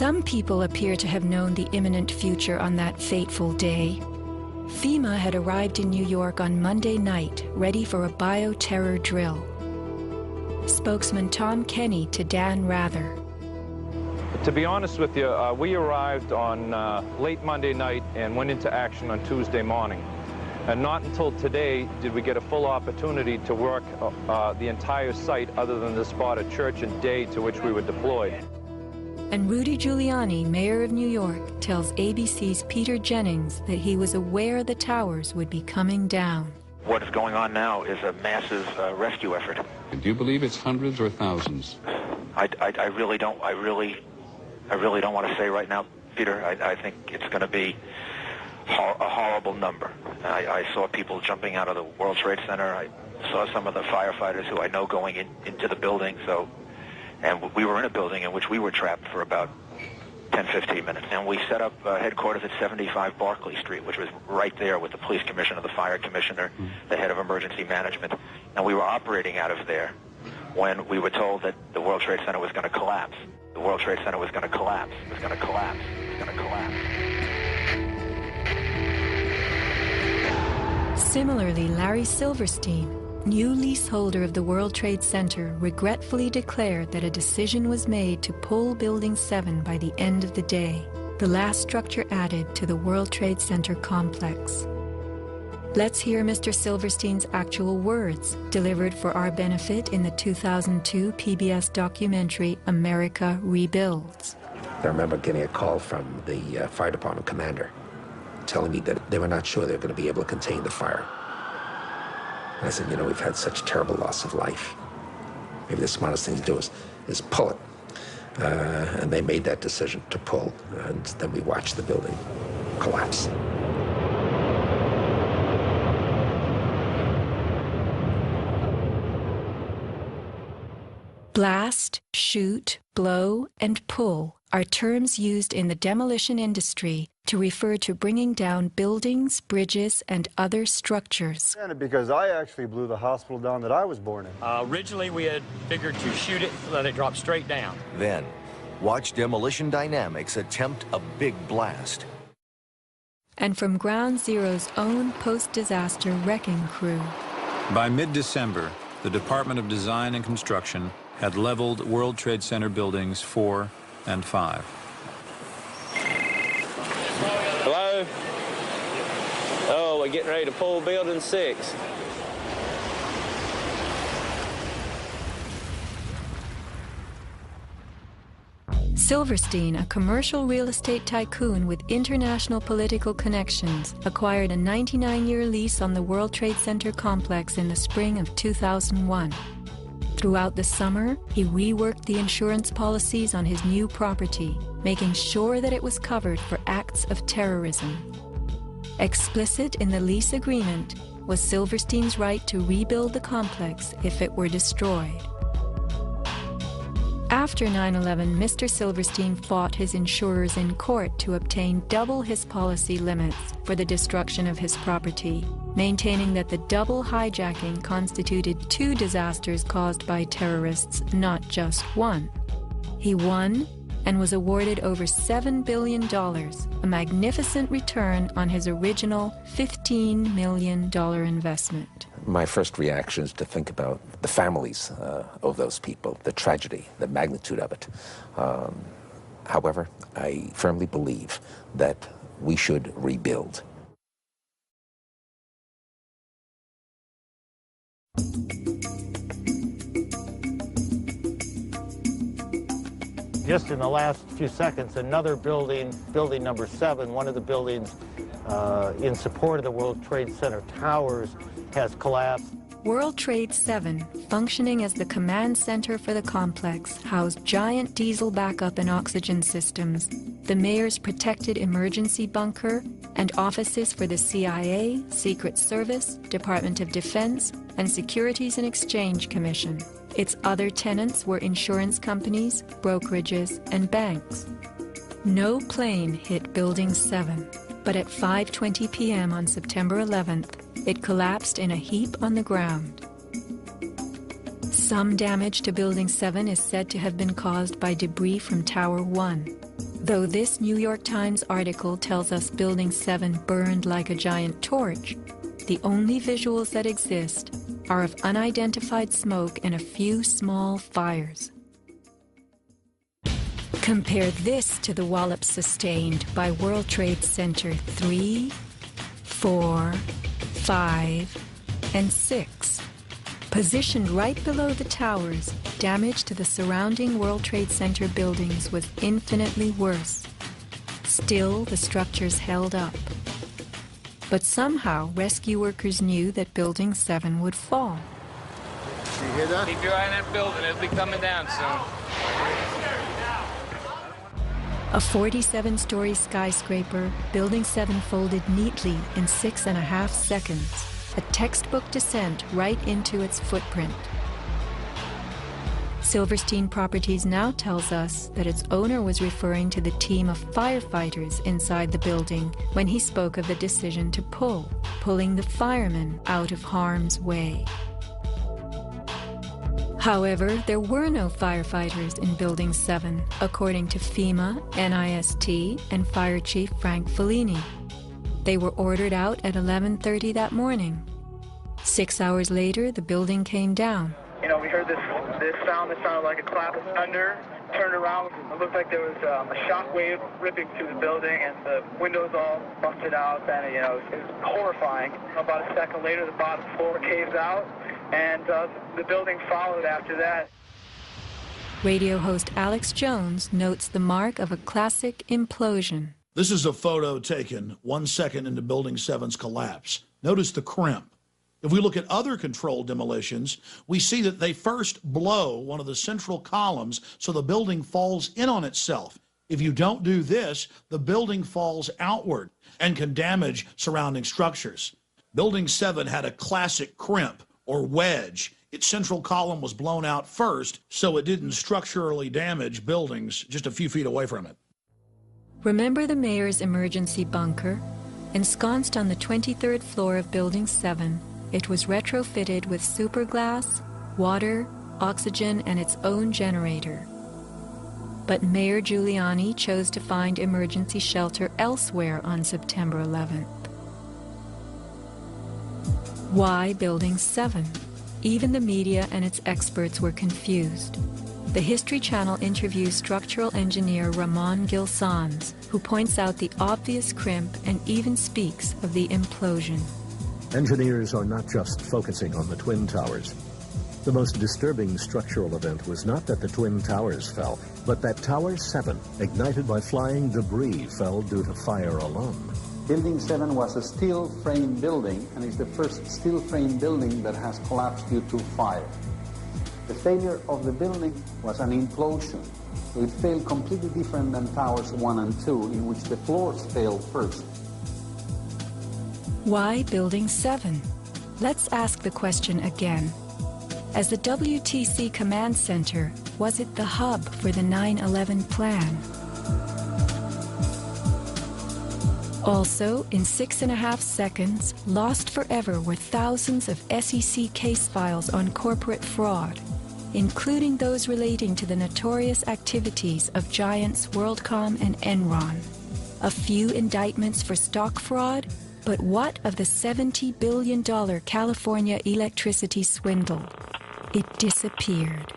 Some people appear to have known the imminent future on that fateful day. FEMA had arrived in New York on Monday night, ready for a bioterror drill. Spokesman Tom Kenny to Dan Rather. To be honest with you, we arrived on late Monday night and went into action on Tuesday morning. And not until today did we get a full opportunity to work the entire site other than the spot at Church and Day to which we were deployed. And Rudy Giuliani, mayor of New York, tells ABC's Peter Jennings that he was aware the towers would be coming down. What is going on now is a massive rescue effort. Do you believe it's hundreds or thousands? I really don't want to say right now, Peter. I think it's going to be a horrible number. I saw people jumping out of the World Trade Center. I saw some of the firefighters who I know going into the building. And we were in a building in which we were trapped for about 10, 15 minutes. And we set up headquarters at 75 Barclay Street, which was right there with the police commissioner, the fire commissioner, the head of emergency management. And we were operating out of there when we were told that the World Trade Center was going to collapse. The World Trade Center was going to collapse. It was going to collapse. It was going to collapse. Similarly, Larry Silverstein, new leaseholder of the World Trade Center, regretfully declared that a decision was made to pull Building 7 by the end of the day, the last structure added to the World Trade Center complex. Let's hear Mr. Silverstein's actual words, delivered for our benefit in the 2002 PBS documentary America Rebuilds. I remember getting a call from the fire department commander telling me that they were not sure they were going to be able to contain the fire. And I said, you know, we've had such terrible loss of life. Maybe the smartest thing to do is pull it. And they made that decision to pull, and then we watched the building collapse. Blast, shoot, blow, and pull are terms used in the demolition industry to refer to bringing down buildings, bridges, and other structures. Because I actually blew the hospital down that I was born in. Originally, we had figured to shoot it, let it drop straight down. Then, watch Demolition Dynamics attempt a big blast. And from Ground Zero's own post-disaster wrecking crew. By mid-December, the Department of Design and Construction had leveled World Trade Center buildings 4 and 5. Hello? Oh, we're getting ready to pull building 6. Silverstein, a commercial real estate tycoon with international political connections, acquired a 99-year lease on the World Trade Center complex in the spring of 2001. Throughout the summer, he reworked the insurance policies on his new property, making sure that it was covered for acts of terrorism. Explicit in the lease agreement was Silverstein's right to rebuild the complex if it were destroyed. After 9/11, Mr. Silverstein fought his insurers in court to obtain double his policy limits for the destruction of his property, maintaining that the double hijacking constituted 2 disasters caused by terrorists, not just one. He won and was awarded over $7 billion, a magnificent return on his original $15 million investment. My first reaction is to think about the families of those people, the tragedy, the magnitude of it. However, I firmly believe that we should rebuild. Just in the last few seconds, another building, building number 7, one of the buildings in support of the World Trade Center towers, has collapsed. World Trade 7, functioning as the command center for the complex, housed giant diesel backup and oxygen systems, the mayor's protected emergency bunker, and offices for the CIA, Secret Service, Department of Defense, and Securities and Exchange Commission. Its other tenants were insurance companies, brokerages, and banks. No plane hit Building 7, but at 5:20 p.m. on September 11th, it collapsed in a heap on the ground. Some damage to Building 7 is said to have been caused by debris from Tower 1. Though this New York Times article tells us Building 7 burned like a giant torch, the only visuals that exist are of unidentified smoke and a few small fires. Compare this to the wallops sustained by World Trade Center 3, 4, 5, and 6. Positioned right below the towers, damage to the surrounding World Trade Center buildings was infinitely worse. Still, the structures held up. But somehow, rescue workers knew that Building 7 would fall. You hear that? Keep your eye on that building. It'll be coming down soon. A 47-story skyscraper, Building 7 folded neatly in 6.5 seconds. A textbook descent right into its footprint. Silverstein Properties now tells us that its owner was referring to the team of firefighters inside the building when he spoke of the decision to pulling the firemen out of harm's way. However, there were no firefighters in Building 7, according to FEMA, NIST, and Fire Chief Frank Fellini. They were ordered out at 11:30 that morning. 6 hours later, the building came down. You know, we heard this sound that sounded like a clap of thunder. Turned around, it looked like there was a shock wave ripping through the building, and the windows all busted out, and, you know, it was horrifying. About a second later, the bottom floor caves out, and the building followed after that. Radio host Alex Jones notes the mark of a classic implosion. This is a photo taken 1 second into Building 7's collapse. Notice the crimp. If we look at other controlled demolitions, we see that they first blow one of the central columns so the building falls in on itself. If you don't do this, the building falls outward and can damage surrounding structures. Building 7 had a classic crimp or wedge. Its central column was blown out first, so it didn't structurally damage buildings just a few feet away from it. Remember the mayor's emergency bunker? Ensconced on the 23rd floor of Building 7, it was retrofitted with superglass, water, oxygen, and its own generator. But Mayor Giuliani chose to find emergency shelter elsewhere on September 11th. Why Building 7? Even the media and its experts were confused. The History Channel interviews structural engineer Ramon Gil-Sans, who points out the obvious crimp and even speaks of the implosion. Engineers are not just focusing on the Twin Towers. The most disturbing structural event was not that the Twin Towers fell, but that Tower 7, ignited by flying debris, fell due to fire alone. Building 7 was a steel frame building, and is the first steel frame building that has collapsed due to fire. The failure of the building was an implosion, so it failed completely different than Towers 1 and 2, in which the floors failed first. Why Building 7? Let's ask the question again. As the WTC Command Center, was it the hub for the 9/11 plan? Also, in 6.5 seconds, lost forever were thousands of SEC case files on corporate fraud, including those relating to the notorious activities of giants WorldCom and Enron. A few indictments for stock fraud, but what of the $70 billion California electricity swindle? It disappeared.